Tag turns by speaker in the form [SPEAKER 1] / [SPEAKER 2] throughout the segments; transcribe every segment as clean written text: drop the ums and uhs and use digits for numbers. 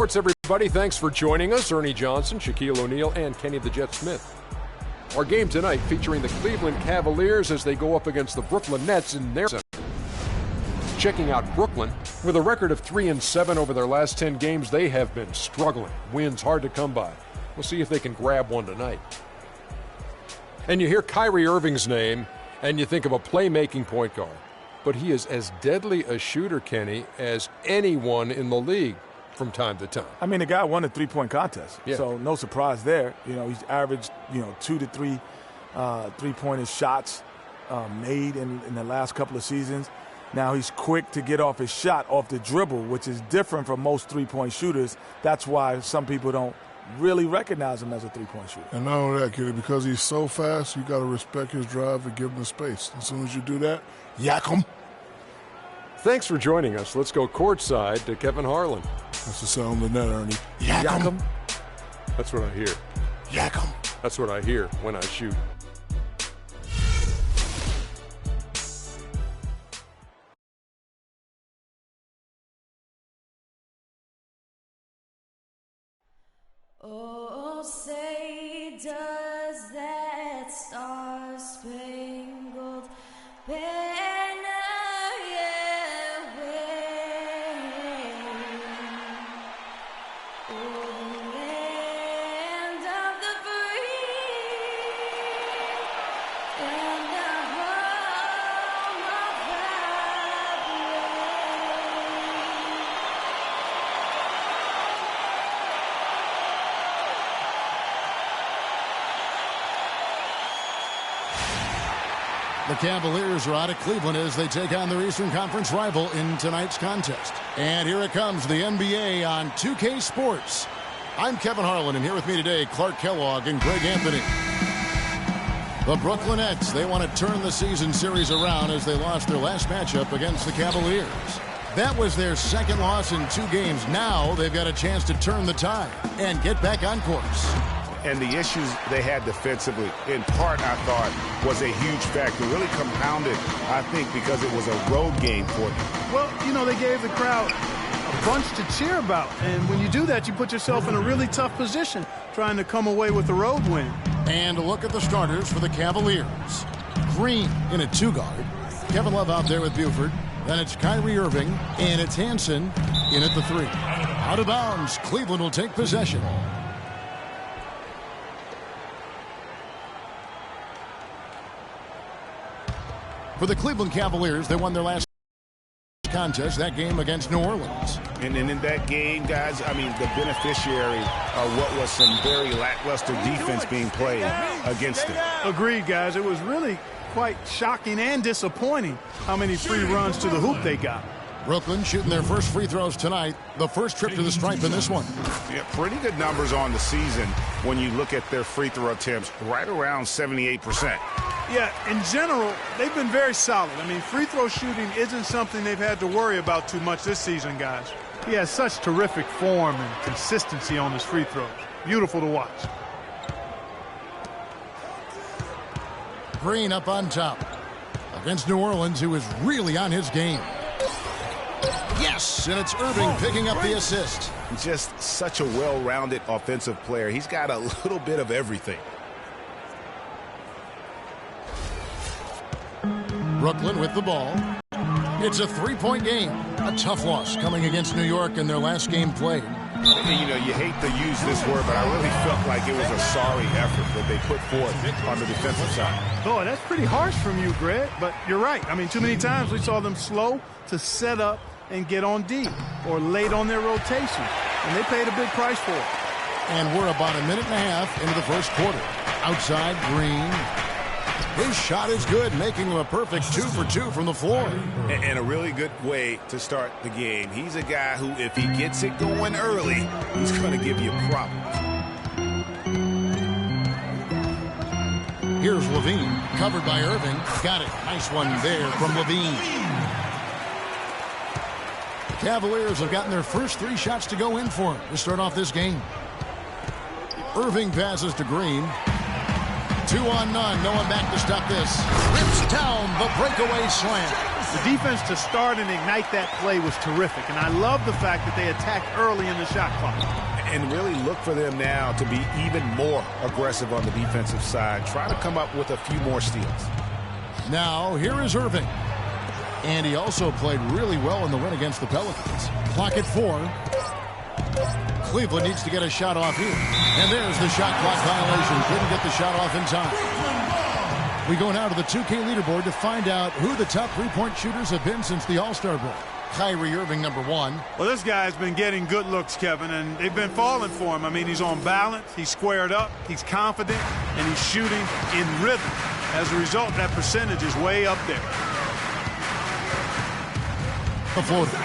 [SPEAKER 1] Sports, everybody. Thanks for joining us. Ernie Johnson, Shaquille O'Neal, and Kenny the Jet Smith. Our game tonight featuring the Cleveland Cavaliers as they go up against the Brooklyn Nets in their center. Checking out Brooklyn, with a record of 3-7 over their last 10 games, they have been struggling. Wins hard to come by. We'll see if they can grab one tonight. And you hear Kyrie Irving's name, and you think of a playmaking point guard. But he is as deadly a shooter, Kenny, as anyone in the league from time to time.
[SPEAKER 2] I mean, the guy won the three-point contest, so no surprise there. You know, he's averaged, 2 to 3 three-pointer shots made in the last couple of seasons. Now he's quick to get off his shot off the dribble, which is different from most three-point shooters. That's why some people don't really recognize him as a three-point shooter.
[SPEAKER 3] And not only that, Kitty, because he's so fast, you got to respect his drive and give him the space. As soon as you do that, yak him.
[SPEAKER 1] Thanks for joining us. Let's go courtside to Kevin Harlan.
[SPEAKER 3] That's the sound of the net, Ernie. Yak him.
[SPEAKER 1] That's what I hear.
[SPEAKER 3] Yak him.
[SPEAKER 1] That's what I hear when I shoot.
[SPEAKER 4] Oh, say does that star-spangled banner yet wave o'er the land of the free and the home of the
[SPEAKER 5] The Cavaliers are out of Cleveland as they take on their Eastern Conference rival in tonight's contest. And here it comes, the NBA on 2K Sports. I'm Kevin Harlan, and here with me today, Clark Kellogg and Greg Anthony. The Brooklyn Nets, they want to turn the season series around as they lost their last matchup against the Cavaliers. That was their second loss in 2 games. Now they've got a chance to turn the tide and get back on course.
[SPEAKER 6] And the issues they had defensively, in part, I thought, was a huge factor. Really compounded, I think, because it was a road game for them.
[SPEAKER 7] Well, they gave the crowd a bunch to cheer about. And when you do that, you put yourself in a really tough position trying to come away with a road win.
[SPEAKER 5] And a look at the starters for the Cavaliers. Green in a 2-guard. Kevin Love out there with Buford. Then it's Kyrie Irving, and it's Hansen in at the 3. Out of bounds, Cleveland will take possession. For the Cleveland Cavaliers, they won their last contest, that game against New Orleans.
[SPEAKER 6] And in that game, guys, I mean, the beneficiary of what was some very lackluster defense being played against them.
[SPEAKER 7] Agreed, guys. It was really quite shocking and disappointing how many free runs to the hoop they got.
[SPEAKER 5] Brooklyn shooting their first free throws tonight. The first trip to the stripe in this one.
[SPEAKER 6] Yeah, pretty good numbers on the season when you look at their free throw attempts, right around 78%.
[SPEAKER 7] Yeah, in general, they've been very solid. I mean, free throw shooting isn't something they've had to worry about too much this season, guys. He has such terrific form and consistency on his free throws. Beautiful to watch.
[SPEAKER 5] Green up on top against New Orleans, who is really on his game. Yes, and it's Irving picking up the assist.
[SPEAKER 6] Just such a well-rounded offensive player. He's got a little bit of everything.
[SPEAKER 5] Brooklyn with the ball. It's a 3-point game. A tough loss coming against New York in their last game played.
[SPEAKER 6] You hate to use this word, but I really felt like it was a sorry effort that they put forth on the defensive side.
[SPEAKER 7] Oh, that's pretty harsh from you, Greg, but you're right. I mean, too many times we saw them slow to set up and get on D or late on their rotation, and they paid a big price for it.
[SPEAKER 5] And we're about a minute and a half into the first quarter. Outside, Green. His shot is good, making him a perfect 2 for 2 from the floor.
[SPEAKER 6] And a really good way to start the game. He's a guy who, if he gets it going early, he's going to give you problems.
[SPEAKER 5] Here's Levine, covered by Irving. Got it. Nice one there from Levine. The Cavaliers have gotten their first 3 shots to go in for him to start off this game. Irving passes to Green. 2 on none. No one back to stop this. Rips down the breakaway slam.
[SPEAKER 7] The defense to start and ignite that play was terrific, and I love the fact that they attacked early in the shot clock.
[SPEAKER 6] And really look for them now to be even more aggressive on the defensive side. Try to come up with a few more steals.
[SPEAKER 5] Now, here is Irving. And he also played really well in the win against the Pelicans. Clock at 4. Cleveland needs to get a shot off here. And there's the shot clock violation. Couldn't get the shot off in time. We go now to the 2K leaderboard to find out who the top three-point shooters have been since the All-Star break. Kyrie Irving, number 1.
[SPEAKER 7] Well, this guy's been getting good looks, Kevin, and they've been falling for him. I mean, he's on balance, he's squared up, he's confident, and he's shooting in rhythm. As a result, that percentage is way up there.
[SPEAKER 5] The floater.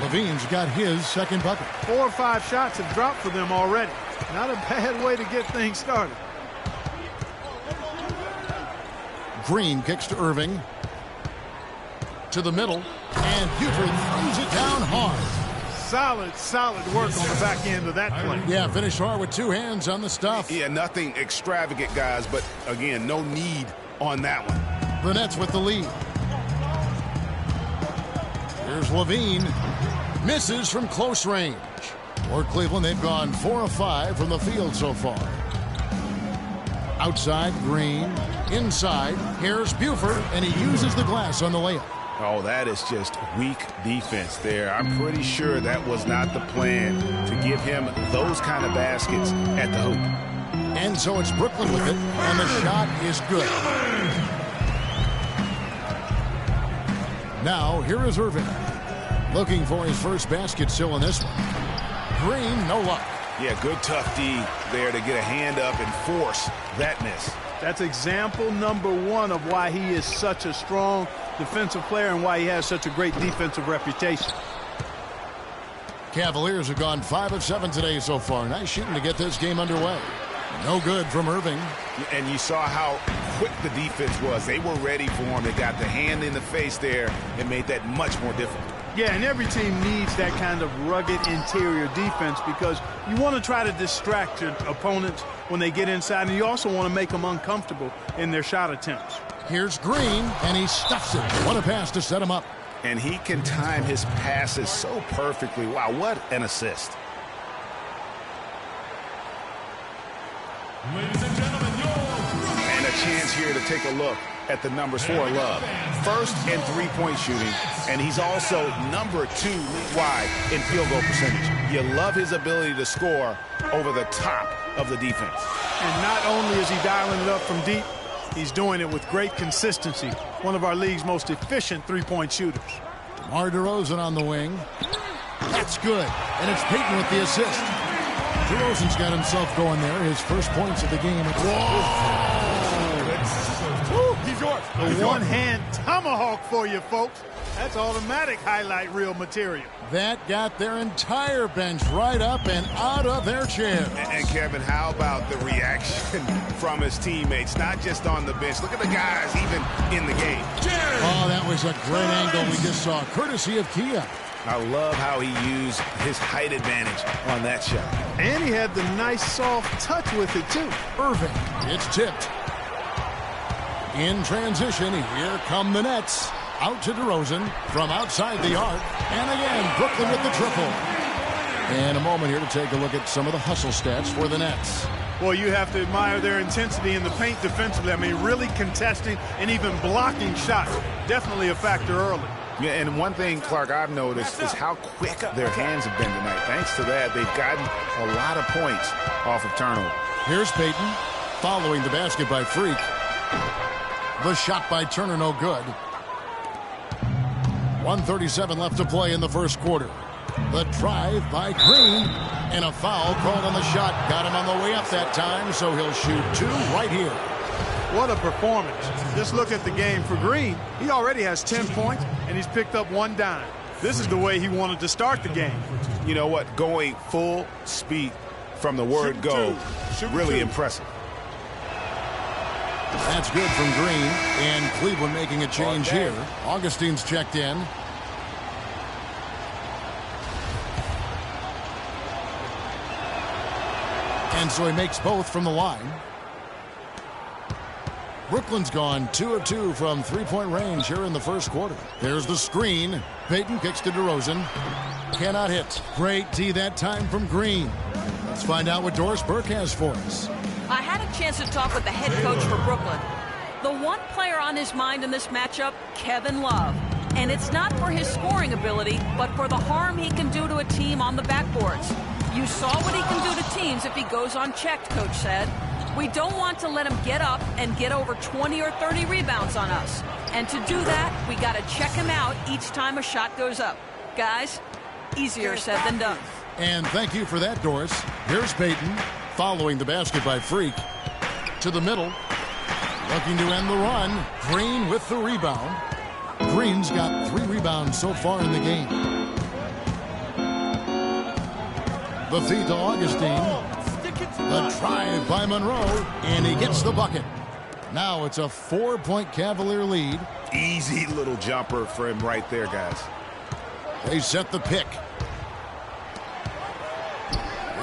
[SPEAKER 5] Levine's got his second bucket.
[SPEAKER 7] 4 or 5 shots have dropped for them already. Not a bad way to get things started.
[SPEAKER 5] Green kicks to Irving. To the middle. And Buford throws it down hard.
[SPEAKER 7] Solid work on the back end of that play.
[SPEAKER 5] Yeah, finished hard with 2 hands on the stuff.
[SPEAKER 6] Yeah, nothing extravagant, guys, but again, no need on that one.
[SPEAKER 5] The Nets with the lead. Here's Levine. Misses from close range. For Cleveland, they've gone 4 of 5 from the field so far. Outside, Green. Inside, here's Buford, and he uses the glass on the layup.
[SPEAKER 6] Oh, that is just weak defense there. I'm pretty sure that was not the plan to give him those kind of baskets at the hoop.
[SPEAKER 5] And so it's Brooklyn with it, and the shot is good. Now, here is Irving. Looking for his first basket still in this one. Green, no luck.
[SPEAKER 6] Yeah, good tough D there to get a hand up and force that miss.
[SPEAKER 7] That's example number 1 of why he is such a strong defensive player and why he has such a great defensive reputation.
[SPEAKER 5] Cavaliers have gone 5 of 7 today so far. Nice shooting to get this game underway. No good from Irving.
[SPEAKER 6] And you saw how quick the defense was. They were ready for him. They got the hand in the face there and made that much more difficult.
[SPEAKER 7] Yeah, and every team needs that kind of rugged interior defense because you want to try to distract your opponents when they get inside, and you also want to make them uncomfortable in their shot attempts.
[SPEAKER 5] Here's Green, and he stuffs it. What a pass to set him up.
[SPEAKER 6] And he can time his passes so perfectly. Wow, what an assist.
[SPEAKER 8] Ladies and gentlemen,
[SPEAKER 6] and a chance here to take a look at the numbers for Love. First in three-point shooting, and he's also number 2 league-wide in field goal percentage. You love his ability to score over the top of the defense.
[SPEAKER 7] And not only is he dialing it up from deep, he's doing it with great consistency. One of our league's most efficient three-point shooters.
[SPEAKER 5] DeMar DeRozan on the wing. That's good. And it's Payton with the assist. DeRozan's got himself going there. His first points of the game.
[SPEAKER 7] He's yours. The one-hand tomahawk for you, folks. That's automatic highlight reel material.
[SPEAKER 5] That got their entire bench right up and out of their chairs.
[SPEAKER 6] And Kevin, how about the reaction from his teammates? Not just on the bench. Look at the guys even in the game.
[SPEAKER 5] Oh, that was a great angle we just saw, courtesy of Kia.
[SPEAKER 6] I love how he used his height advantage on that shot.
[SPEAKER 7] And he had the nice soft touch with it, too.
[SPEAKER 5] Irving, it's tipped. In transition, here come the Nets. Out to DeRozan from outside the arc. And again, Brooklyn with the triple. And a moment here to take a look at some of the hustle stats for the Nets.
[SPEAKER 7] Well, you have to admire their intensity in the paint defensively. I mean, really contesting and even blocking shots. Definitely a factor early.
[SPEAKER 6] Yeah, and one thing, Clark, I've noticed is how quick their hands have been tonight. Thanks to that, they've gotten a lot of points off of turnover.
[SPEAKER 5] Here's Payton following the basket by Freak. The shot by Turner, no good. 1:37 left to play in the first quarter. The drive by Green, and a foul called on the shot. Got him on the way up that time, so he'll shoot 2 right here.
[SPEAKER 7] What a performance. Just look at the game for Green. He already has 10 points, and he's picked up 1 dime. This is the way he wanted to start the game.
[SPEAKER 6] You know what? Going full speed from the word go. Really impressive.
[SPEAKER 5] That's good from Green, and Cleveland making a change here. Augustine's checked in. And so he makes both from the line. Brooklyn's gone 2 of 2 from three-point range here in the first quarter. There's the screen. Payton kicks to DeRozan. Cannot hit. Great D that time from Green. Let's find out what Doris Burke has for us.
[SPEAKER 8] I had a chance to talk with the head coach for Brooklyn. The one player on his mind in this matchup, Kevin Love. And it's not for his scoring ability, but for the harm he can do to a team on the backboards. You saw what he can do to teams if he goes unchecked, Coach said. We don't want to let him get up and get over 20 or 30 rebounds on us. And to do that, we got to check him out each time a shot goes up. Guys, easier said than done.
[SPEAKER 5] And thank you for that, Doris. Here's Payton, following the basket by Freak. To the middle, looking to end the run. Green with the rebound. Green's got 3 rebounds so far in the game. The feed to Augustine. The drive by Monroe, and he gets the bucket. Now it's a 4-point Cavalier lead.
[SPEAKER 6] Easy little jumper for him right there, guys.
[SPEAKER 5] They set the pick.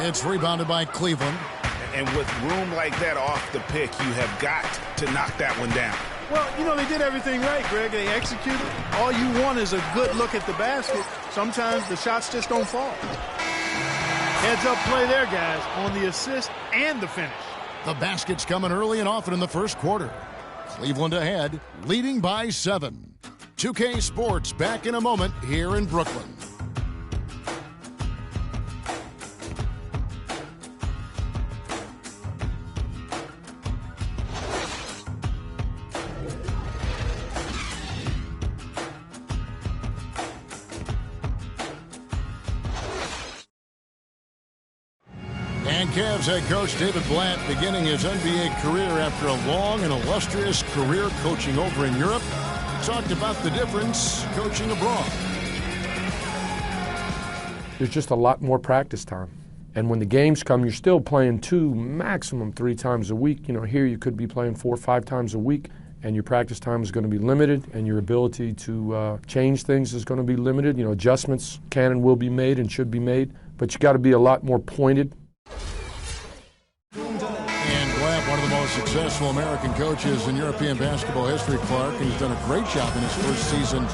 [SPEAKER 5] It's rebounded by Cleveland.
[SPEAKER 6] And with room like that off the pick, you have got to knock that one down.
[SPEAKER 7] Well, you know, they did everything right, Greg. They executed. All you want is a good look at the basket. Sometimes the shots just don't fall. Heads-up play there, guys, on the assist and the finish.
[SPEAKER 5] The basket's coming early and often in the first quarter. Cleveland ahead, leading by 7. 2K Sports back in a moment here in Brooklyn. And Cavs head coach David Blatt beginning his NBA career after a long and illustrious career coaching over in Europe. Talked about the difference coaching abroad.
[SPEAKER 1] There's just a lot more practice time. And when the games come, you're still playing 2, maximum 3 times a week. You know, here you could be playing 4 or 5 times a week, and your practice time is going to be limited, and your ability to change things is going to be limited. You know, adjustments can and will be made and should be made, but you got to be a lot more pointed.
[SPEAKER 5] One of the most successful American coaches in European basketball history, Clark, and he's done a great job in his first season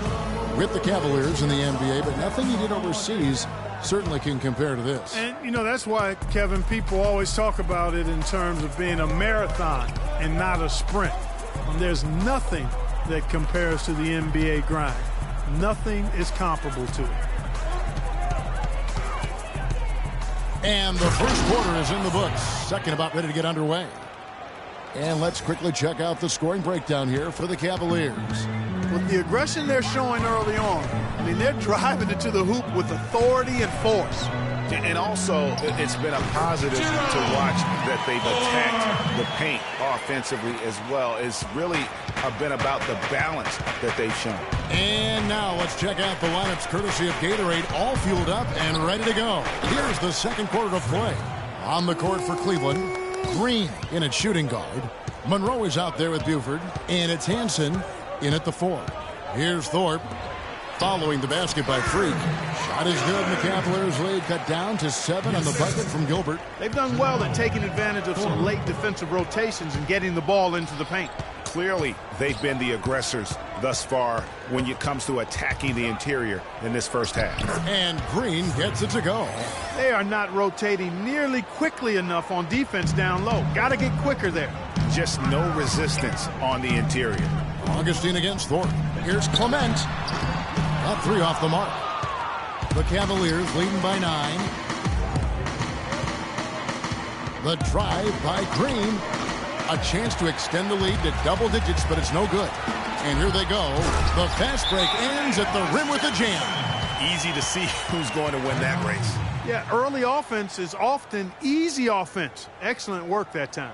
[SPEAKER 5] with the Cavaliers in the NBA, but nothing he did overseas certainly can compare to this.
[SPEAKER 7] And, you know, that's why, Kevin, people always talk about it in terms of being a marathon and not a sprint. And there's nothing that compares to the NBA grind. Nothing is comparable to it.
[SPEAKER 5] And the first quarter is in the books. Second about ready to get underway. And let's quickly check out the scoring breakdown here for the Cavaliers.
[SPEAKER 7] With the aggression they're showing early on, I mean, they're driving it to the hoop with authority and force.
[SPEAKER 6] And also, it's been a positive to watch that they've attacked the paint offensively as well. It's really been about the balance that they've shown.
[SPEAKER 5] And now let's check out the lineups courtesy of Gatorade, all fueled up and ready to go. Here's the second quarter of play. On the court for Cleveland, Green in at shooting guard. Monroe is out there with Buford, and it's Hansen in at the 4. Here's Thorpe following the basket by Freak. Shot is good, and the Cavaliers lead cut down to 7 on the bucket from Gilbert.
[SPEAKER 7] They've done well at taking advantage of some late defensive rotations and getting the ball into the paint.
[SPEAKER 6] Clearly, they've been the aggressors thus far when it comes to attacking the interior in this first half.
[SPEAKER 5] And Green gets it to go.
[SPEAKER 7] They are not rotating nearly quickly enough on defense down low. Got to get quicker there.
[SPEAKER 6] Just no resistance on the interior.
[SPEAKER 5] Augustine against Thorpe. Here's Clement. Got 3 off the mark. The Cavaliers leading by 9. The drive by Green. A chance to extend the lead to double digits, but it's no good. And here they go. The fast break ends at the rim with a jam.
[SPEAKER 6] Easy to see who's going to win that race.
[SPEAKER 7] Yeah, early offense is often easy offense. Excellent work that time.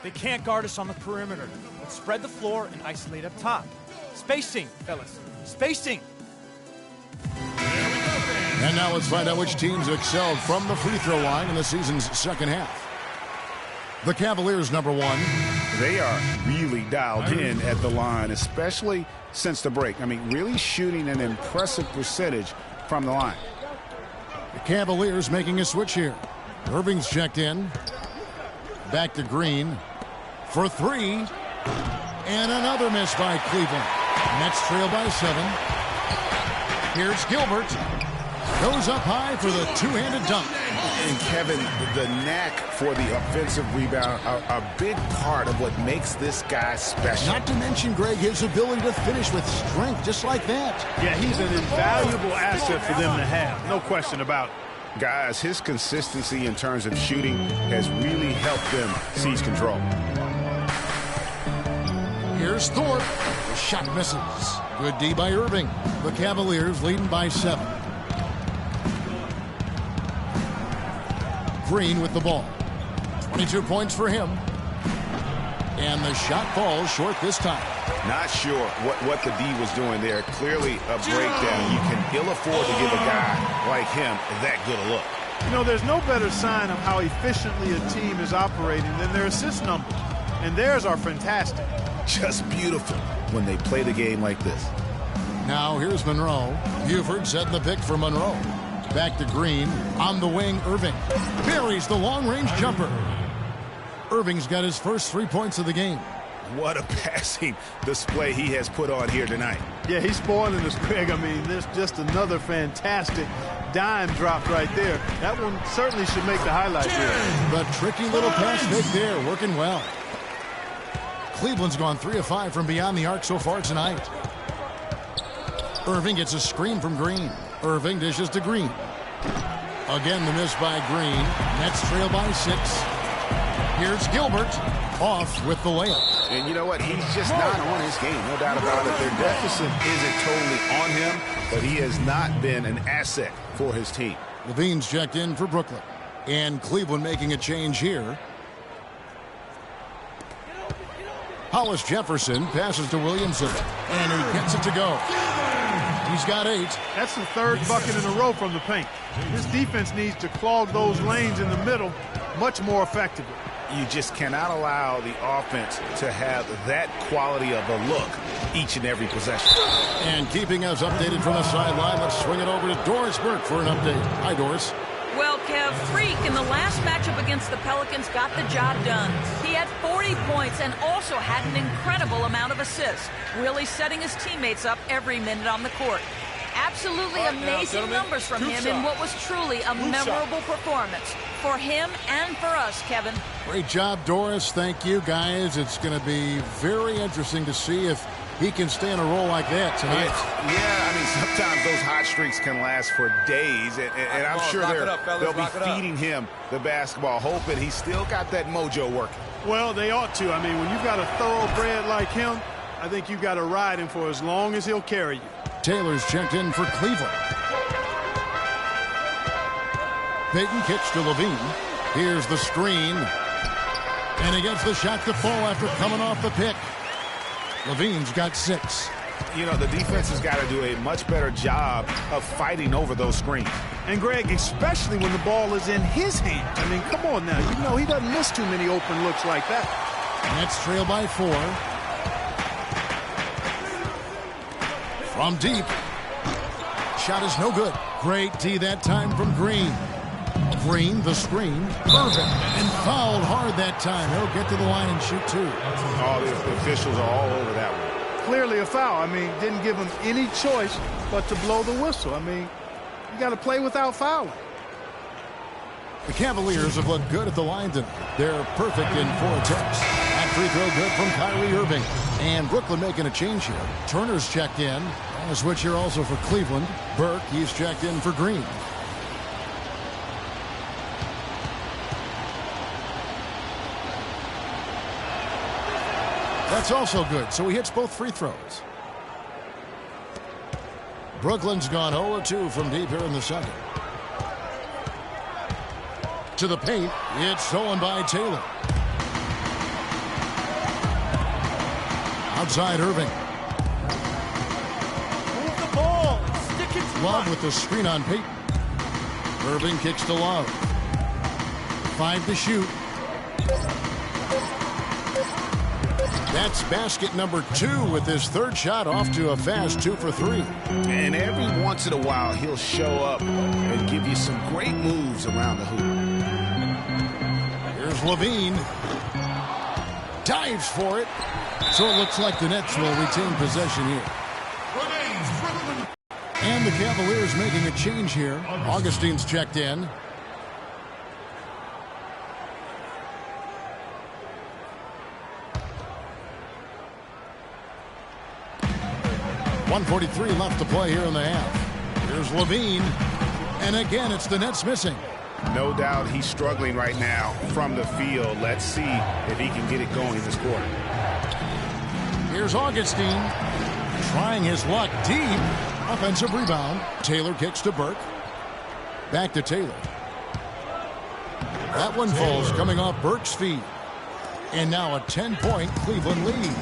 [SPEAKER 9] They can't guard us on the perimeter. Let's spread the floor and isolate up top. Spacing, fellas. Spacing.
[SPEAKER 5] And now let's find out which teams have excelled from the free throw line in the season's second half. The Cavaliers, number 1.
[SPEAKER 6] They are really dialed in at the line, especially since the break. I mean, really shooting an impressive percentage from the line.
[SPEAKER 5] The Cavaliers making a switch here. Irving's checked in. Back to Green for three. And another miss by Cleveland. Nets trail by 7. Here's Gilbert. Goes up high for the two-handed dunk.
[SPEAKER 6] And Kevin, the knack for the offensive rebound are a big part of what makes this guy special.
[SPEAKER 5] Not to mention, Greg, his ability to finish with strength, just like that.
[SPEAKER 7] Yeah, he's an invaluable asset for them to have. No question about it.
[SPEAKER 6] Guys, his consistency in terms of shooting has really helped them seize control.
[SPEAKER 5] Here's Thorpe. The shot misses. Good D by Irving. The Cavaliers leading by 7. Green with the ball. 22 points for him. And the shot falls short this time.
[SPEAKER 6] Not sure what the D was doing there. Clearly a breakdown. You can ill afford to give a guy like him that good a look.
[SPEAKER 7] You know, there's no better sign of how efficiently a team is operating than their assist numbers. And theirs are fantastic.
[SPEAKER 6] Just beautiful when they play the game like this.
[SPEAKER 5] Now here's Monroe. Buford setting the pick for Monroe. Back to Green. On the wing, Irving. Buries the long-range jumper. Irving's got his first 3 points of the game.
[SPEAKER 6] What a passing display he has put on here tonight.
[SPEAKER 7] Yeah, he's spoiling us, Greg. I mean, there's just another fantastic dime drop right there. That one certainly should make the highlight reel.
[SPEAKER 5] The tricky little pass fake there, working well. Cleveland's gone 3 of 5 from beyond the arc so far tonight. Irving gets a screen from Green. Irving dishes to Green. Again, the miss by Green. Nets trail by 6. Here's Gilbert. Off with the layup.
[SPEAKER 6] And you know what? He's just not on his game. No doubt about it. Their deficit isn't totally on him, but he has not been an asset for his team.
[SPEAKER 5] Levine's checked in for Brooklyn. And Cleveland making a change here. Hollis Jefferson passes to Williamson. And he gets it to go. He's got 8.
[SPEAKER 7] That's the third bucket in a row from the paint. This defense needs to clog those lanes in the middle much more effectively.
[SPEAKER 6] You just cannot allow the offense to have that quality of a look each and every possession.
[SPEAKER 5] And keeping us updated from the sideline, let's swing it over to Doris Burke for an update. Hi, Doris.
[SPEAKER 8] Well, Kev, Freak in the last matchup against the Pelicans got the job done. He had 40 points and also had an incredible amount of assists, really setting his teammates up every minute on the court. Absolutely amazing numbers from him in what was truly a memorable performance for him and for us, Kevin.
[SPEAKER 5] Great job, Doris. Thank you, guys. It's going to be very interesting to see if he can stay in a role like that tonight.
[SPEAKER 6] Yeah, I mean, sometimes those hot streaks can last for days, and I'm sure they'll be feeding him the basketball, hoping he's still got that mojo working.
[SPEAKER 7] Well, they ought to. I mean, when you've got a thoroughbred like him, I think you've got to ride him for as long as he'll carry you.
[SPEAKER 5] Taylor's checked in for Cleveland. Payton kicks to Levine. Here's the screen. And he gets the shot to fall after coming off the pick. Levine's got 6.
[SPEAKER 6] You know, the defense has got to do a much better job of fighting over those screens.
[SPEAKER 7] And, Greg, especially when the ball is in his hands. I mean, come on now. You know he doesn't miss too many open looks like that.
[SPEAKER 5] Nets trail by 4. From deep. Shot is no good. Great D that time from Green. Green, the screen. Perfect. And fouled hard that time. He'll get to the line and shoot 2.
[SPEAKER 6] All the officials are all over that one.
[SPEAKER 7] Clearly a foul. I mean, didn't give him any choice but to blow the whistle. I mean, you got to play without fouling.
[SPEAKER 5] The Cavaliers have looked good at the line tonight. They're perfect in 4 attempts. That free throw good from Kyrie Irving. And Brooklyn making a change here. Turner's checked in. On a switch here also for Cleveland. Burke, he's checked in for Green. That's also good, so he hits both free throws. Brooklyn's gone 0-2 from deep here in the second. To the paint, it's stolen by Taylor. Outside Irving.
[SPEAKER 9] Move the ball. Stick it to
[SPEAKER 5] Love with the screen on Payton. Irving kicks to Love. 5 to shoot. That's basket number 2 with his 3rd shot off to a fast 2 for 3.
[SPEAKER 6] And every once in a while, he'll show up and give you some great moves around the hoop.
[SPEAKER 5] Here's Here's Levine. Dives for it. So it looks like the Nets will retain possession here. And the Cavaliers making a change here. Augustine's checked in. 1:43 left to play here in the half. Here's Levine. And again, it's the Nets missing.
[SPEAKER 6] No doubt he's struggling right now from the field. Let's see if he can get it going this quarter.
[SPEAKER 5] Here's Augustine. Trying his luck deep. Offensive rebound. Taylor kicks to Burke. Back to Taylor. That one falls coming off Burke's feet. And now a 10-point Cleveland lead.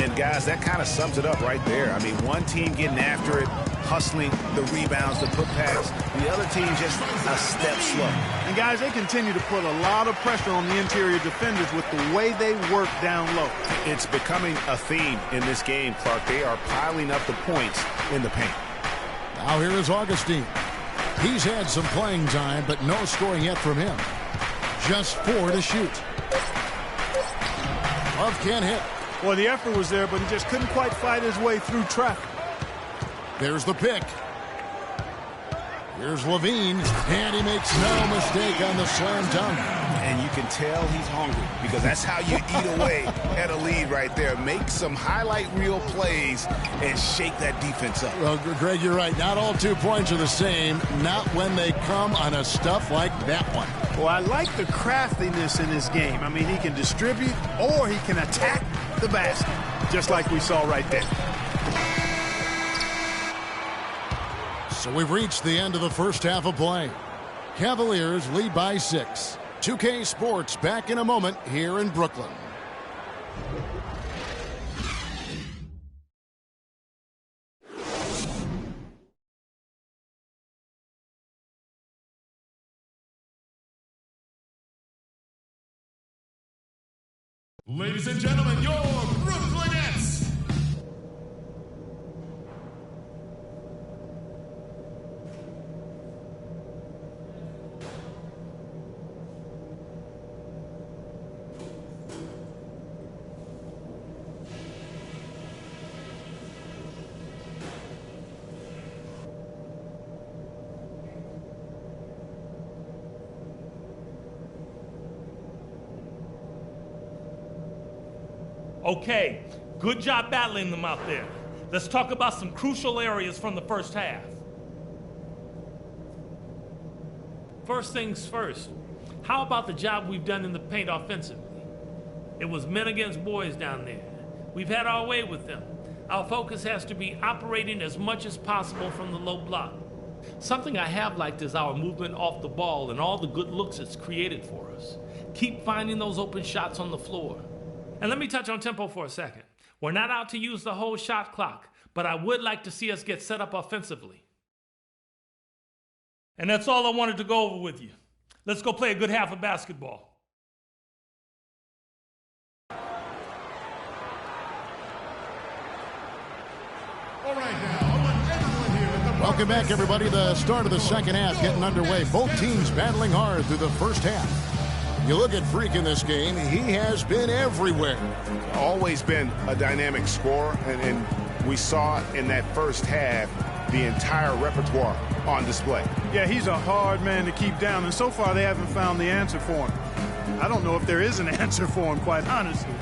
[SPEAKER 6] And guys, that kind of sums it up right there. I mean, one team getting after it, hustling the rebounds, the putbacks. The other team just a step slow.
[SPEAKER 7] And guys, they continue to put a lot of pressure on the interior defenders with the way they work down low.
[SPEAKER 6] It's becoming a theme in this game, Clark. They are piling up the points in the paint.
[SPEAKER 5] Now here is Augustine. He's had some playing time, but no scoring yet from him. Just 4 to shoot. Love can't hit.
[SPEAKER 7] Well, the effort was there, but he just couldn't quite fight his way through traffic.
[SPEAKER 5] There's the pick. Here's Levine, and he makes no mistake on the slam dunk.
[SPEAKER 6] And you can tell he's hungry because that's how you eat away at a lead right there. Make some highlight reel plays and shake that defense up.
[SPEAKER 5] Well, Greg, you're right. Not all 2 points are the same. Not when they come on a stuff like that one.
[SPEAKER 7] Well, I like the craftiness in his game. I mean, he can distribute or he can attack the basket, just like we saw right there.
[SPEAKER 5] So we've reached the end of the first half of play. Cavaliers lead by 6. 2K Sports back in a moment here in Brooklyn.
[SPEAKER 10] Ladies and gentlemen, your Brooklyn Nets.
[SPEAKER 11] Okay, good job battling them out there. Let's talk about some crucial areas from the first half. First things first, how about the job we've done in the paint offensively? It was men against boys down there. We've had our way with them. Our focus has to be operating as much as possible from the low block. Something I have liked is our movement off the ball and all the good looks it's created for us. Keep finding those open shots on the floor. And let me touch on tempo for a second. We're not out to use the whole shot clock, but I would like to see us get set up offensively. And that's all I wanted to go over with you. Let's go play a good half of basketball.
[SPEAKER 10] All right now, I want everyone here at the
[SPEAKER 5] Welcome back, everybody. The start of the second half getting underway. Both teams battling hard through the first half. You look at Freak in this game, he has been everywhere.
[SPEAKER 6] Always been a dynamic scorer, and we saw in that first half the entire repertoire on display.
[SPEAKER 7] Yeah, he's a hard man to keep down, and so far they haven't found the answer for him. I don't know if there is an answer for him, quite honestly.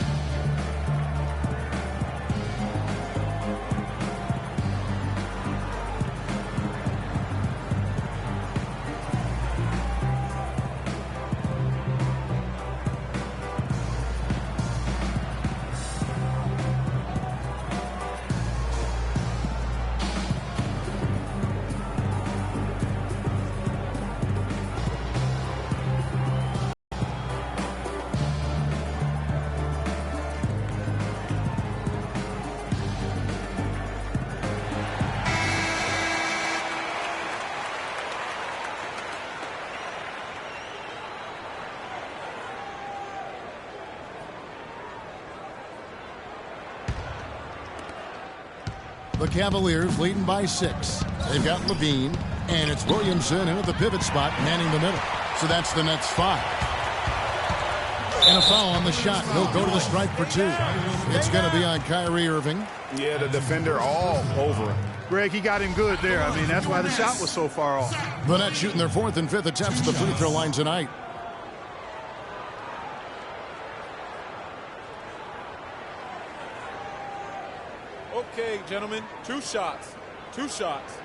[SPEAKER 5] The Cavaliers leading by 6. They've got Levine, and it's Williamson in at the pivot spot, manning the middle. So that's the Nets 5. And a foul on the shot. He'll go to the stripe for 2. It's going to be on Kyrie Irving.
[SPEAKER 6] Yeah, the defender all over him.
[SPEAKER 7] Greg, he got him good there. I mean, that's why the shot was so far off.
[SPEAKER 5] The Nets shooting their 4th and 5th attempts at the free throw line tonight.
[SPEAKER 2] Okay, gentlemen, 2 shots. 2 shots.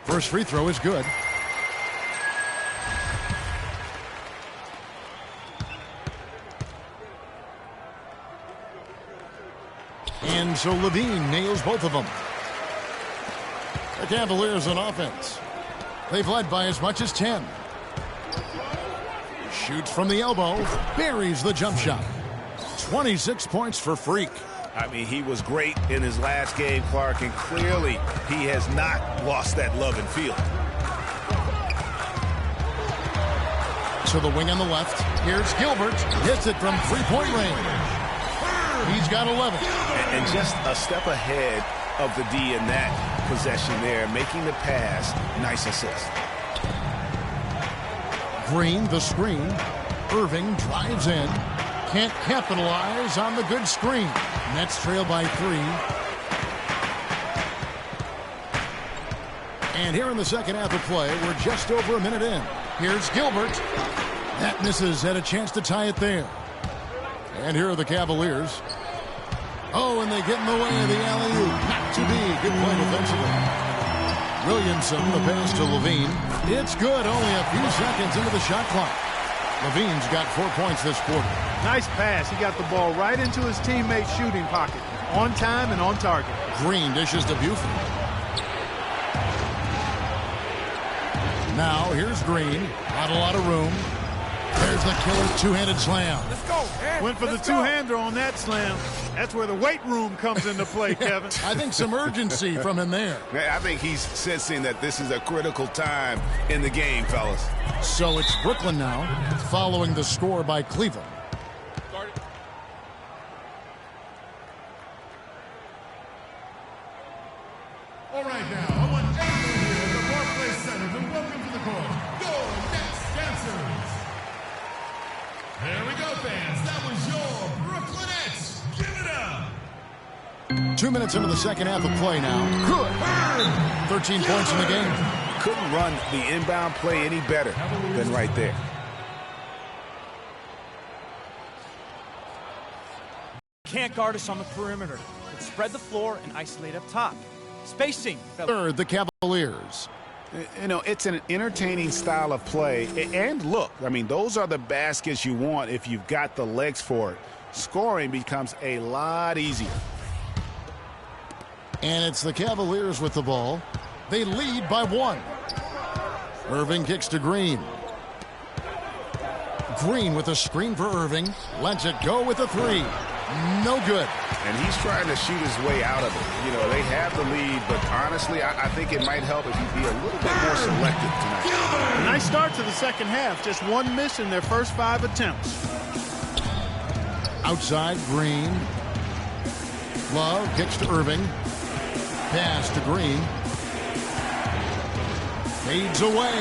[SPEAKER 5] First free throw is good. And so Levine nails both of them. The Cavaliers on offense. They've led by as much as 10. Shoots from the elbow. Buries the jump shot. 26 points for Freak.
[SPEAKER 6] I mean, he was great in his last game, Clark, and clearly he has not lost that love and feel.
[SPEAKER 5] To the wing on the left. Here's Gilbert. Hits it from three-point range. He's got 11.
[SPEAKER 6] And just a step ahead of the D in that possession there, making the pass. Nice assist.
[SPEAKER 5] Green, the screen. Irving drives in. Can't capitalize on the good screen. Nets trail by 3. And here in the second half of play, we're just over a minute in. Here's Gilbert. That misses. Had a chance to tie it there. And here are the Cavaliers. Oh, and they get in the way of the alley-oop. Not to be. Good play defensively. Williamson, the pass to Levine. It's good. Only a few seconds into the shot clock. Levine's got 4 points this quarter.
[SPEAKER 7] Nice pass. He got the ball right into his teammate's shooting pocket. On time and on target.
[SPEAKER 5] Green dishes to Buford. Now, here's Green. Not a lot of room. There's the killer two-handed slam.
[SPEAKER 7] Let's go, man. Went for the two-hander on that slam. That's where the weight room comes into play, Kevin.
[SPEAKER 5] I think some urgency from him there.
[SPEAKER 6] I think he's sensing that this is a critical time in the game, fellas.
[SPEAKER 5] So it's Brooklyn now, following the score by Cleveland.
[SPEAKER 10] All right, now, I want everyone here at the Barclays Center to welcome to the court your Nets dancers. There we go, fans. That was your Brooklyn Nets. Give it up.
[SPEAKER 5] 2 minutes into the second half of play now. Good. 13 points in the game.
[SPEAKER 6] Couldn't run the inbound play any better than right there.
[SPEAKER 9] Can't guard us on the perimeter. Let's spread the floor and isolate up top. Spacing.
[SPEAKER 5] Third, the Cavaliers.
[SPEAKER 6] You know, it's an entertaining style of play. And look, I mean, those are the baskets you want if you've got the legs for it. Scoring becomes a lot easier.
[SPEAKER 5] And it's the Cavaliers with the ball. They lead by 1. Irving kicks to Green. Green with a screen for Irving. Lets it go with a 3. No good.
[SPEAKER 6] And he's trying to shoot his way out of it. You know, they have the lead, but honestly, I think it might help if he'd be a little bit more selective tonight.
[SPEAKER 7] A nice start to the second half. Just 1 miss in their first 5 attempts.
[SPEAKER 5] Outside, Green. Love kicks to Irving. Pass to Green. Fades away.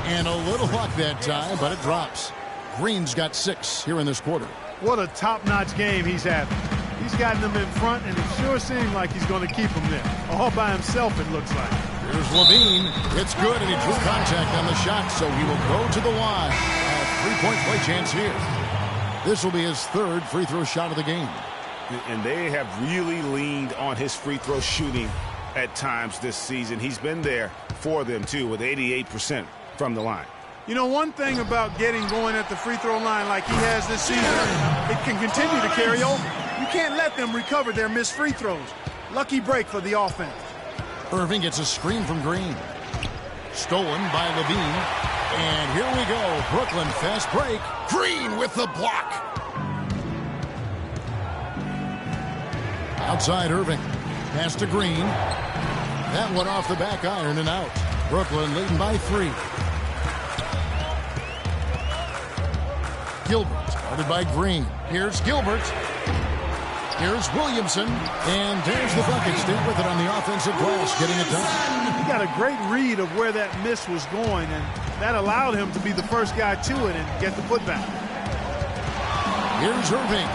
[SPEAKER 5] And a little luck that time, but it drops. Green's got 6 here in this quarter.
[SPEAKER 7] What a top-notch game he's having. He's gotten them in front, and it sure seems like he's going to keep them there. All by himself, it looks like.
[SPEAKER 5] Here's Levine. It's good, and he drew contact on the shot, so he will go to the line. A 3-point play chance here. This will be his 3rd free throw shot of the game.
[SPEAKER 6] And they have really leaned on his free throw shooting at times this season. He's been there for them, too, with 88% from the line.
[SPEAKER 7] You know, one thing about getting going at the free throw line like he has this season, it can continue to carry over. You can't let them recover their missed free throws. Lucky break for the offense.
[SPEAKER 5] Irving gets a screen from Green. Stolen by Levine. And here we go. Brooklyn fast break. Green with the block. Outside Irving. Pass to Green. That one off the back iron and out. Brooklyn leading by 3. Gilbert, guarded by Green. Here's Gilbert. Here's Williamson, and there's the bucket. Stay with it on the offensive glass, getting it done.
[SPEAKER 7] He got a great read of where that miss was going, and that allowed him to be the first guy to it and get the putback.
[SPEAKER 5] Here's Irving.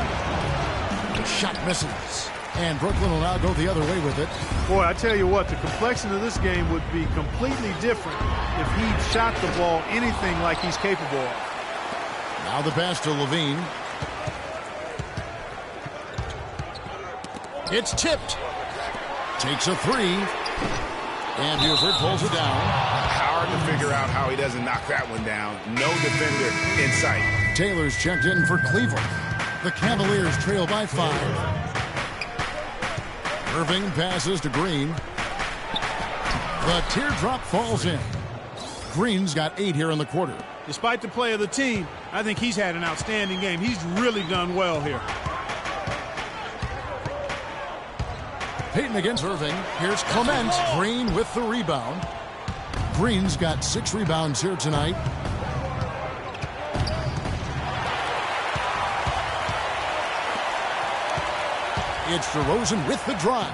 [SPEAKER 5] The shot misses, and Brooklyn will now go the other way with it.
[SPEAKER 7] Boy, I tell you what, the complexion of this game would be completely different if he shot the ball anything like he's capable of.
[SPEAKER 5] Now the pass to Levine. It's tipped. Takes a three. And Buford pulls it down.
[SPEAKER 6] Hard to figure out how he doesn't knock that one down. No defender in sight.
[SPEAKER 5] Taylor's checked in for Cleveland. The Cavaliers trail by 5. Irving passes to Green. The teardrop falls in. Green's got 8 here in the quarter.
[SPEAKER 7] Despite the play of the team, I think he's had an outstanding game. He's really done well here.
[SPEAKER 5] Payton against Irving. Here's Clement. Green with the rebound. Green's got 6 rebounds here tonight. It's DeRozan with the drive.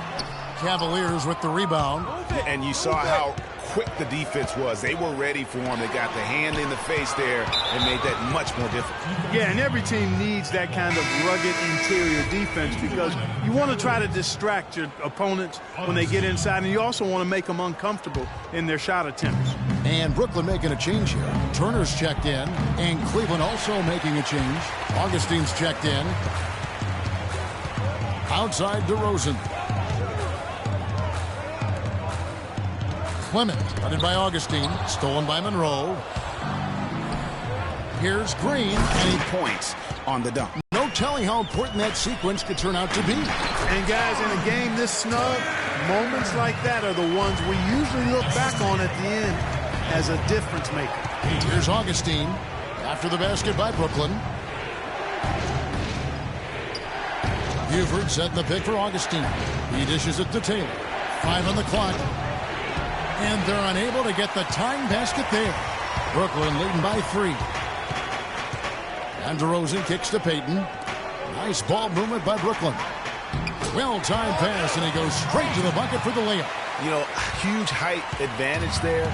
[SPEAKER 5] Cavaliers with the rebound.
[SPEAKER 6] And you saw how quick the defense was. They were ready for him. They got the hand in the face there and made that much more difficult.
[SPEAKER 7] Yeah, and every team needs that kind of rugged interior defense because you want to try to distract your opponents when they get inside, and you also want to make them uncomfortable in their shot attempts.
[SPEAKER 5] And Brooklyn making a change here. Turner's checked in, and Cleveland also making a change. Augustine's checked in. Outside DeRozan. Clement, hunted by Augustine, stolen by Monroe. Here's Green.
[SPEAKER 6] And he points on the dunk.
[SPEAKER 5] No telling how important that sequence could turn out to be.
[SPEAKER 7] And guys, in a game this snug, moments like that are the ones we usually look back on at the end as a difference maker.
[SPEAKER 5] Here's Augustine after the basket by Brooklyn. Buford setting the pick for Augustine. He dishes it to Taylor. 5 on the clock. And they're unable to get the time basket there. Brooklyn leading by 3. And DeRozan kicks to Payton. Nice ball movement by Brooklyn. Well-timed pass, and he goes straight to the bucket for the layup.
[SPEAKER 6] You know, huge height advantage there,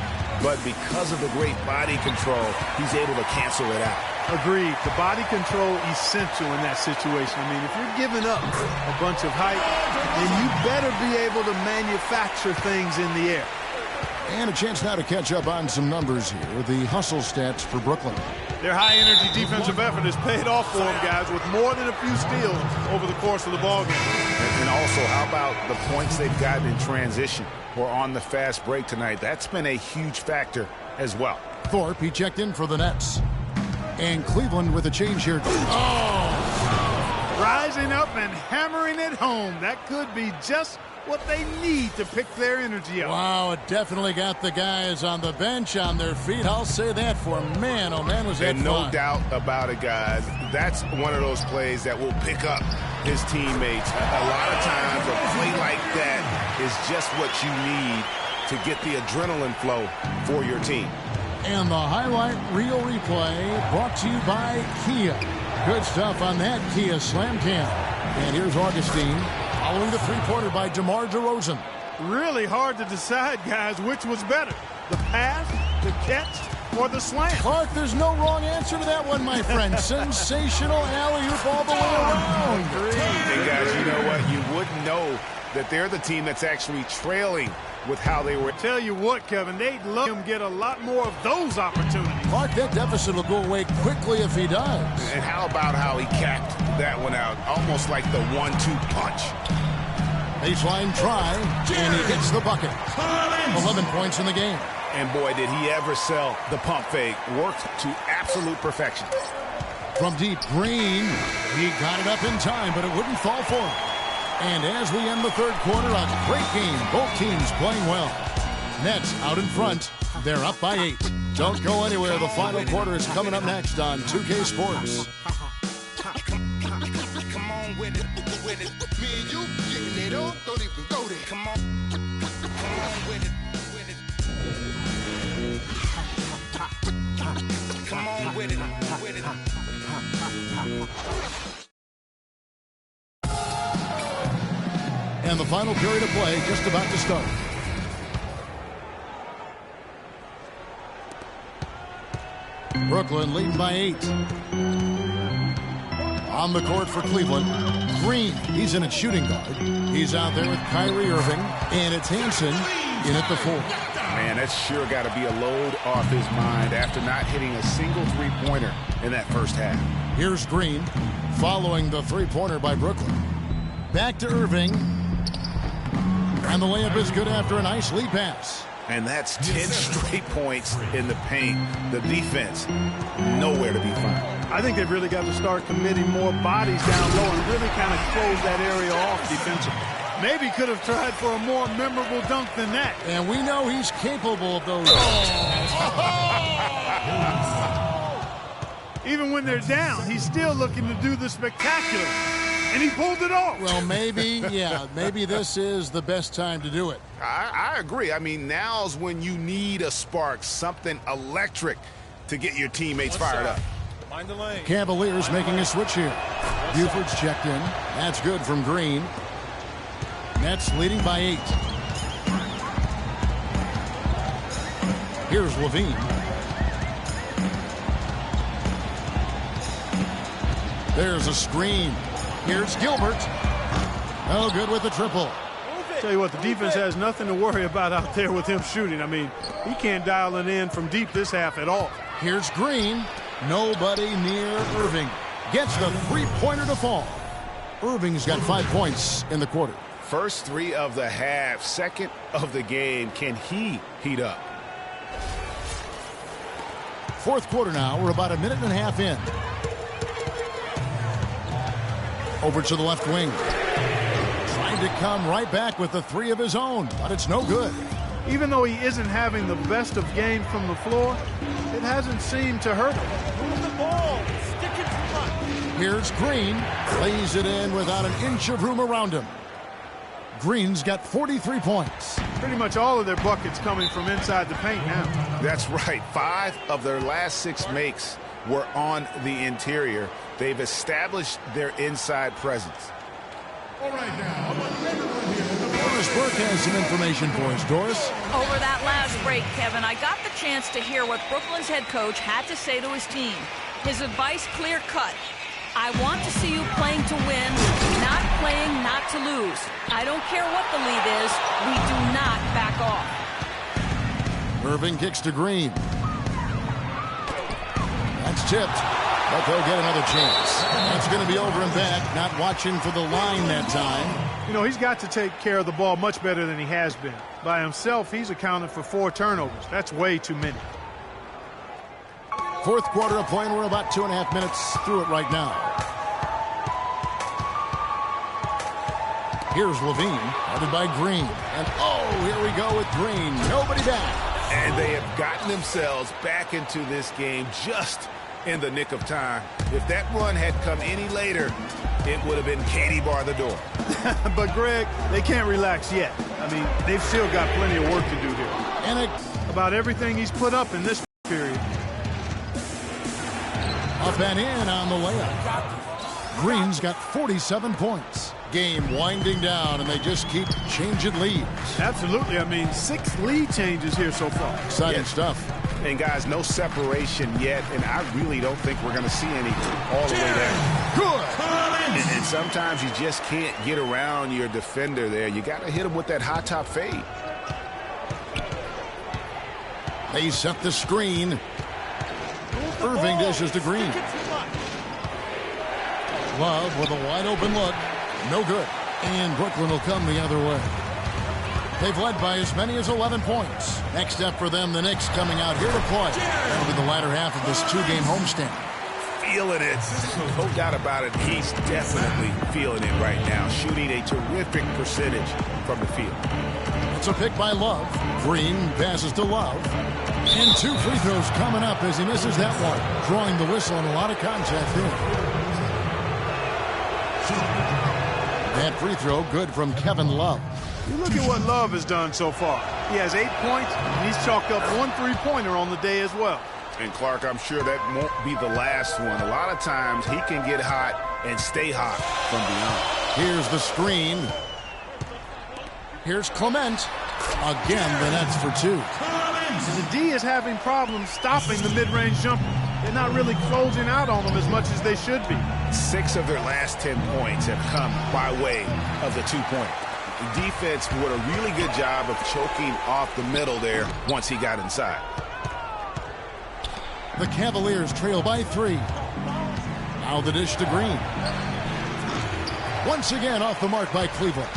[SPEAKER 6] but because of the great body control, he's able to cancel it out.
[SPEAKER 7] Agreed. The body control essential in that situation. I mean, if you're giving up a bunch of height, then you better be able to manufacture things in the air.
[SPEAKER 5] And a chance now to catch up on some numbers here. The hustle stats for Brooklyn.
[SPEAKER 7] Their high-energy defensive effort has paid off for them, guys, with more than a few steals over the course of the ballgame.
[SPEAKER 6] And also, how about the points they've gotten in transition or on the fast break tonight? That's been a huge factor as well.
[SPEAKER 5] Thorpe, he checked in for the Nets. And Cleveland with a change here. Oh!
[SPEAKER 7] Rising up and hammering it home. That could be just what they need to pick their energy up.
[SPEAKER 5] Wow, it definitely got the guys on the bench on their feet. I'll say that for man. Oh, man, was that
[SPEAKER 6] fun. And no
[SPEAKER 5] fun.
[SPEAKER 6] doubt about it, guys. That's one of those plays that will pick up his teammates. A lot of times, a play like that is just what you need to get the adrenaline flow for your team.
[SPEAKER 5] And the highlight reel replay brought to you by Kia. Good stuff on that Kia Slam Cam. And here's Augustine following the three-pointer by DeMar DeRozan.
[SPEAKER 7] Really hard to decide, guys, which was better. The pass, the catch, or the slam.
[SPEAKER 5] Clark, there's no wrong answer to that one, my friend. Sensational alley-oop all the way around.
[SPEAKER 6] And guys, you know what? You wouldn't know that they're the team that's actually trailing with how they were.
[SPEAKER 7] Tell you what, Kevin, they'd love him get a lot more of those opportunities.
[SPEAKER 5] Clark, that deficit will go away quickly if he does.
[SPEAKER 6] And how about how he capped that one out? Almost like the 1-2 punch.
[SPEAKER 5] Baseline try, and he hits the bucket. 11 points in the game.
[SPEAKER 6] And boy, did he ever sell the pump fake. Worked to absolute perfection.
[SPEAKER 5] From deep, Green. He got it up in time, but it wouldn't fall for him. And as we end the third quarter, a great game. Both teams playing well. Nets out in front. They're up by 8. Don't go anywhere. The final quarter is coming up next on 2K Sports.
[SPEAKER 12] Come on with it. Me and you getting it on. Don't even go there. Come on. Come on with it. Come on with it.
[SPEAKER 5] And the final period of play just about to start. Brooklyn leading by 8. On the court for Cleveland, Green. He's in at shooting guard. He's out there with Kyrie Irving, and it's Hansen in at the 4.
[SPEAKER 6] Man, that's sure got to be a load off his mind after not hitting a single three-pointer in that first half.
[SPEAKER 5] Here's Green following the three-pointer by Brooklyn. Back to Irving. And the layup is good after a nice lead pass.
[SPEAKER 6] And that's 10 straight points in the paint. The defense, nowhere to be found.
[SPEAKER 7] I think they've really got to start committing more bodies down low and really kind of close that area off defensively. Maybe could have tried for a more memorable dunk than that.
[SPEAKER 5] And we know he's capable of those.
[SPEAKER 7] Even when they're down, he's still looking to do the spectacular. And he pulled it off.
[SPEAKER 5] Well, maybe this is the best time to do it.
[SPEAKER 6] I agree. I mean, now's when you need a spark, something electric to get your teammates fired up.
[SPEAKER 9] Mind the lane.
[SPEAKER 5] Cavaliers making a switch here. Buford's checked in. That's good from Green. Nets leading by 8. Here's Levine. There's a screen. Here's Gilbert. Oh, good with the triple.
[SPEAKER 7] Tell you what, the defense has nothing to worry about out there with him shooting. I mean, he can't dial it in from deep this half at all.
[SPEAKER 5] Here's Green. Nobody near Irving. Gets the three-pointer to fall. Irving's got 5 points in the quarter.
[SPEAKER 6] First 3 of the half, second of the game. Can he heat up?
[SPEAKER 5] Fourth quarter now. We're about a minute and a half in. Over to the left wing. Trying to come right back with the 3 of his own, but it's no good.
[SPEAKER 7] Even though he isn't having the best of games from the floor, it hasn't seemed to hurt him.
[SPEAKER 9] Move the ball. Stick it too much.
[SPEAKER 5] Here's Green. Lays it in without an inch of room around him. Green's got 43 points.
[SPEAKER 7] Pretty much all of their buckets coming from inside the paint now.
[SPEAKER 6] That's right. 5 of their last 6 makes were on the interior. They've established their inside presence.
[SPEAKER 10] All right, now, I want everyone here.
[SPEAKER 5] Doris Burke has some information for us. Doris?
[SPEAKER 8] Over that last break, Kevin, I got the chance to hear what Brooklyn's head coach had to say to his team. His advice clear-cut. I want to see you playing to win, not playing not to lose. I don't care what the lead is. We do not back off.
[SPEAKER 5] Irving kicks to Green. That's tipped, but they'll get another chance. That's going to be over and back, not watching for the line that time.
[SPEAKER 7] You know, he's got to take care of the ball much better than he has been. By himself, he's accounted for 4 turnovers. That's way too many.
[SPEAKER 5] Fourth quarter of play, and we're about 2.5 minutes through it right now. Here's Levine, headed by Green. And here we go with Green. Nobody back.
[SPEAKER 6] And they have gotten themselves back into this game just in the nick of time. If that run had come any later, it would have been Katie bar the door.
[SPEAKER 7] But, Greg, they can't relax yet. I mean, they've still got plenty of work to do here.
[SPEAKER 5] And
[SPEAKER 7] about everything he's put up in this period.
[SPEAKER 5] Up and in on the layup. Green's got 47 points. Game winding down, and they just keep changing leads.
[SPEAKER 7] Absolutely. I mean, 6 lead changes here so far.
[SPEAKER 5] Exciting stuff.
[SPEAKER 6] And, guys, no separation yet, and I really don't think we're going to see any all the way there.
[SPEAKER 5] Good.
[SPEAKER 6] And sometimes you just can't get around your defender there. You got to hit him with that high top fade.
[SPEAKER 5] They set the screen. Irving dishes to Green. Love with a wide open look. No good. And Brooklyn will come the other way. They've led by as many as 11 points. Next up for them, the Knicks coming out here to play. That'll be the latter half of this 2-game homestand.
[SPEAKER 6] Feeling it. No doubt about it. He's definitely feeling it right now. Shooting a terrific percentage from the field.
[SPEAKER 5] It's a pick by Love. Green passes to Love. And 2 free throws coming up as he misses that one. Drawing the whistle and a lot of contact there. That free throw good from Kevin Love.
[SPEAKER 7] You look at what Love has done so far. He has 8 points, and he's chalked up 1 3-pointer on the day as well.
[SPEAKER 6] And, Clark, I'm sure that won't be the last one. A lot of times he can get hot and stay hot from beyond.
[SPEAKER 5] Here's the screen. Here's Clement. Again, the Nets for two.
[SPEAKER 7] The D is having problems stopping the mid-range jumper. They're not really closing out on them as much as they should be.
[SPEAKER 6] 6 of their last 10 points have come by way of the two-point. The defense did a really good job of choking off the middle there once he got inside.
[SPEAKER 5] The Cavaliers trail by 3. Now the dish to Green. Once again off the mark by Cleveland.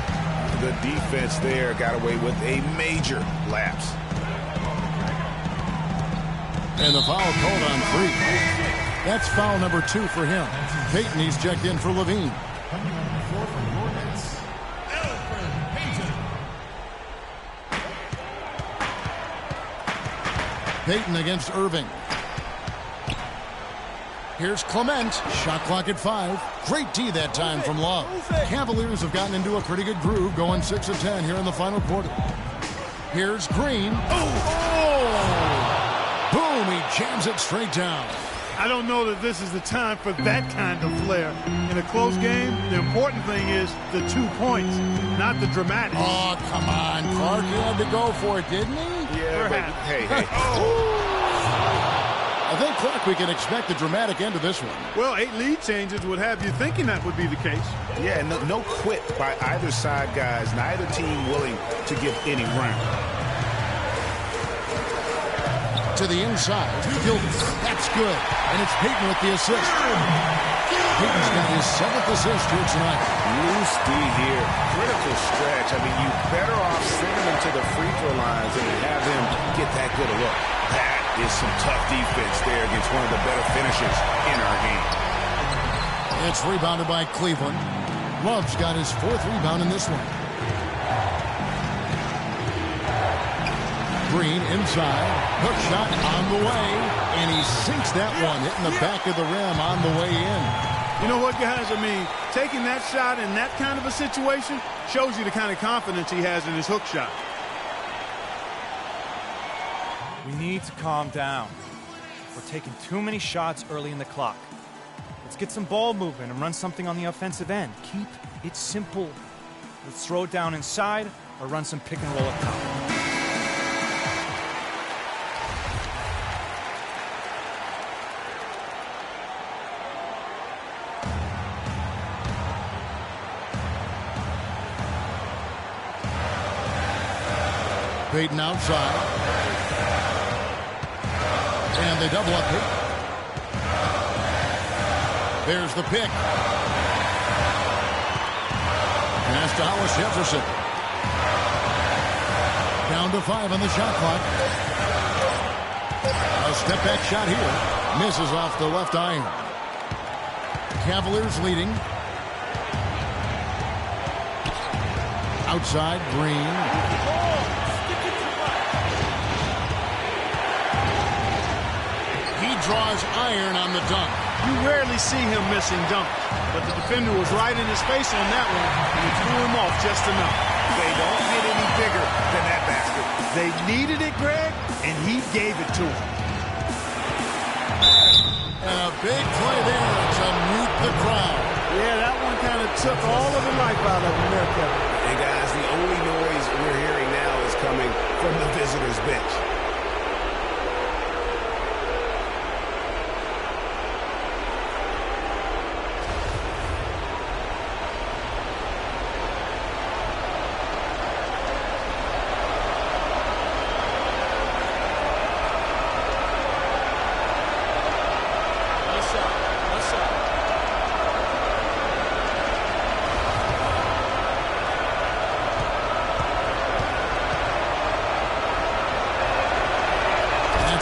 [SPEAKER 6] The defense there got away with a major lapse.
[SPEAKER 5] And the foul called on Free. That's foul number 2 for him. Payton, he's checked in for Levine.
[SPEAKER 10] Coming on the floor for your Nets, Elfrid Payton.
[SPEAKER 5] Payton against Irving. Here's Clement. Shot clock at 5. Great D that time from Love. Cavaliers have gotten into a pretty good groove, going 6 of 10 here in the final quarter. Here's Green. Boom, he jams it straight down.
[SPEAKER 7] I don't know that this is the time for that kind of flair. In a close game, the important thing is the 2 points, not the dramatics.
[SPEAKER 5] Oh, come on. Clark, he had to go for it, didn't he?
[SPEAKER 6] Yeah, but hey.
[SPEAKER 5] I think, Clark, we can expect a dramatic end to this one.
[SPEAKER 7] Well, 8 lead changes would have you thinking that would be the case.
[SPEAKER 6] Yeah, no quit by either side, guys. Neither team willing to give any ground.
[SPEAKER 5] To the inside. Gilbert. That's good. And it's Payton with the assist. Payton's got his 7th assist here tonight.
[SPEAKER 6] Loose D here. Critical stretch. I mean, you better off sending them to the free throw lines than to have them get that good a look. That is some tough defense there against one of the better finishers in our game.
[SPEAKER 5] It's rebounded by Cleveland. Love's got his 4th rebound in this one. Green inside. Hook shot on the way. And he sinks that one, hitting the back of the rim on the way in.
[SPEAKER 7] You know what, guys? I mean, taking that shot in that kind of a situation shows you the kind of confidence he has in his hook shot.
[SPEAKER 9] We need to calm down. We're taking too many shots early in the clock. Let's get some ball movement and run something on the offensive end. Keep it simple. Let's throw it down inside or run some pick and roll up top.
[SPEAKER 5] Payton outside. And they double up Payton. There's the pick. Pass to Hollis Jefferson. Down to 5 on the shot clock. A step back shot here. Misses off the left iron. Cavaliers leading. Outside, Green. Draws iron on the dunk.
[SPEAKER 7] You rarely see him missing dunks, but the defender was right in his face on that one, and he threw him off just enough.
[SPEAKER 6] They don't get any bigger than that basket.
[SPEAKER 7] They needed it, Greg, and he gave it to them.
[SPEAKER 5] And a big play there to mute the crowd.
[SPEAKER 7] Yeah, that one kind of took all of the life out of him there, Kevin.
[SPEAKER 6] And guys, the only noise we're hearing now is coming from the visitors' bench.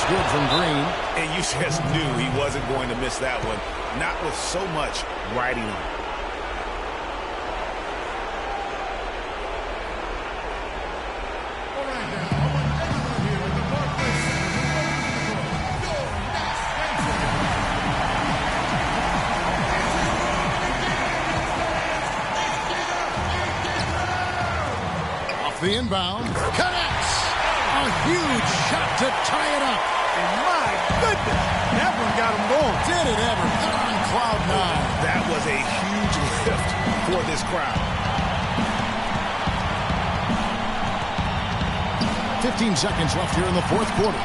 [SPEAKER 5] Good from Green.
[SPEAKER 6] And you just knew he wasn't going to miss that one. Not with so much riding on it.
[SPEAKER 10] All right, now, I want everyone here at the Barclays Center to welcome to the court, your Nets dancers.
[SPEAKER 5] Off the inbound. Connects. A huge shot to tie it up.
[SPEAKER 7] And my goodness, that one got him going.
[SPEAKER 5] Did it ever? They're on cloud 9.
[SPEAKER 6] That was a huge lift for this crowd.
[SPEAKER 5] 15 seconds left here in the fourth quarter.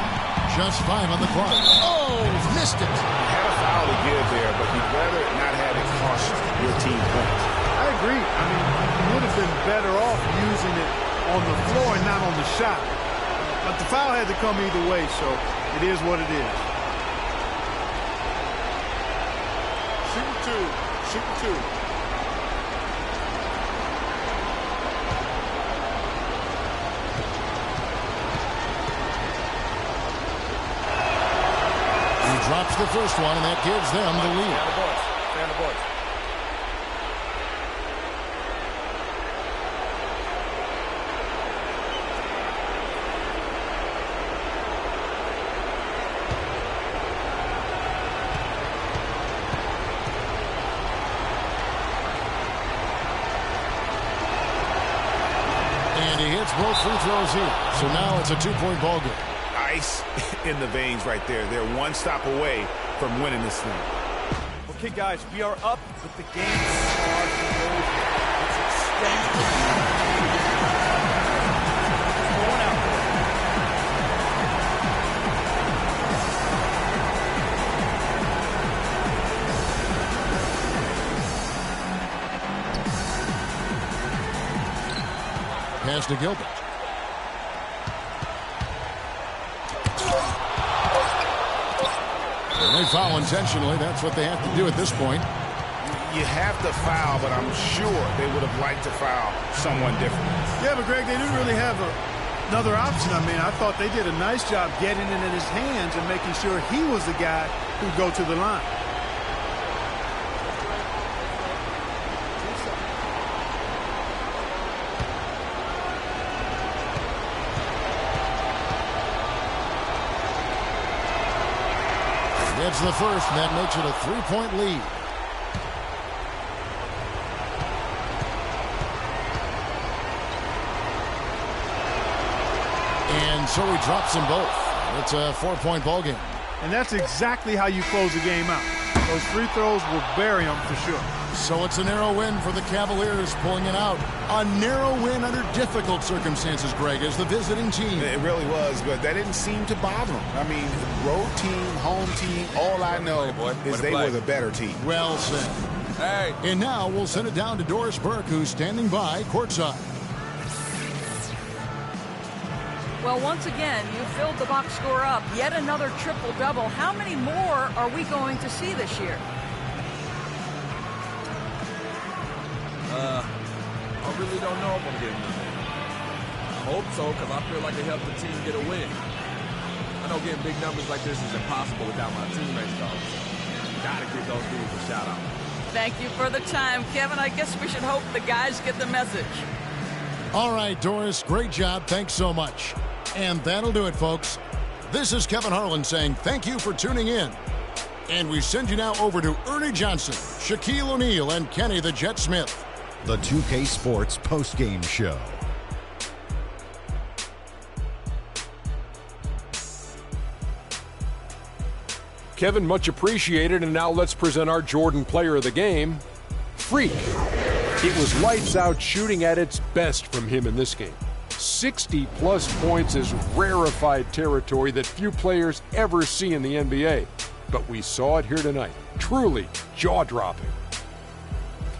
[SPEAKER 5] Just 5 on the clock. Oh, missed it.
[SPEAKER 6] Had a foul to give there, but you'd rather not have it cost your team points.
[SPEAKER 7] I agree. I mean, you would have been better off using it on the floor and not on the shot. But the foul had to come either way, so it is what it is.
[SPEAKER 3] Shoot two. Shoot two.
[SPEAKER 5] He drops the first one, and that gives them the lead.
[SPEAKER 13] Stay on the boards.
[SPEAKER 5] And he hits both free throws here. So now it's a 2-point ball game.
[SPEAKER 6] Ice in the veins right there. They're one stop away from winning this thing.
[SPEAKER 9] Okay, guys, we are up, but the game's hard to over. It's extended. Going out
[SPEAKER 5] Pass to Gilbert. And they foul intentionally. That's what they have to do at this point.
[SPEAKER 6] You have to foul, but I'm sure they would have liked to foul someone different.
[SPEAKER 7] Yeah, but Greg, they didn't really have another option. I mean, I thought they did a nice job getting it in his hands and making sure he was the guy who'd go to the line.
[SPEAKER 5] Gets the first, and that makes it a 3-point lead. And so he drops them both. It's a 4-point ball game.
[SPEAKER 7] And that's exactly how you close a game out. Those free throws will bury them for sure.
[SPEAKER 5] So it's a narrow win for the Cavaliers, pulling it out. A narrow win under difficult circumstances, Greg, as the visiting team.
[SPEAKER 6] It really was, but that didn't seem to bother them. I mean, road team, home team, all I know is they were the better team.
[SPEAKER 5] Well said.
[SPEAKER 13] Hey.
[SPEAKER 5] And now we'll send it down to Doris Burke, who's standing by courtside.
[SPEAKER 8] Well, once again, you filled the box score up. Yet another triple-double. How many more are we going to see this year?
[SPEAKER 13] I really don't know if I'm getting them. I hope so, because I feel like it helped the team get a win. I know getting big numbers like this is impossible without my teammates, though. Gotta give those dudes a shout-out.
[SPEAKER 8] Thank you for the time, Kevin. I guess we should hope the guys get the message.
[SPEAKER 5] All right, Doris, great job. Thanks so much. And that'll do it, folks. This is Kevin Harlan saying thank you for tuning in. And we send you now over to Ernie Johnson, Shaquille O'Neal, and Kenny the Jet Smith.
[SPEAKER 14] The 2K Sports postgame show.
[SPEAKER 1] Kevin, much appreciated. And now let's present our Jordan player of the game, Freak. It was lights out shooting at its best from him in this game. 60-plus points is rarefied territory that few players ever see in the NBA. But we saw it here tonight. Truly jaw-dropping.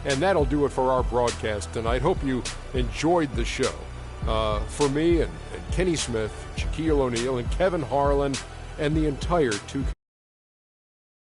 [SPEAKER 1] And that'll do it for our broadcast tonight. Hope you enjoyed the show. For me and Kenny Smith, Shaquille O'Neal, and Kevin Harlan, and the entire 2K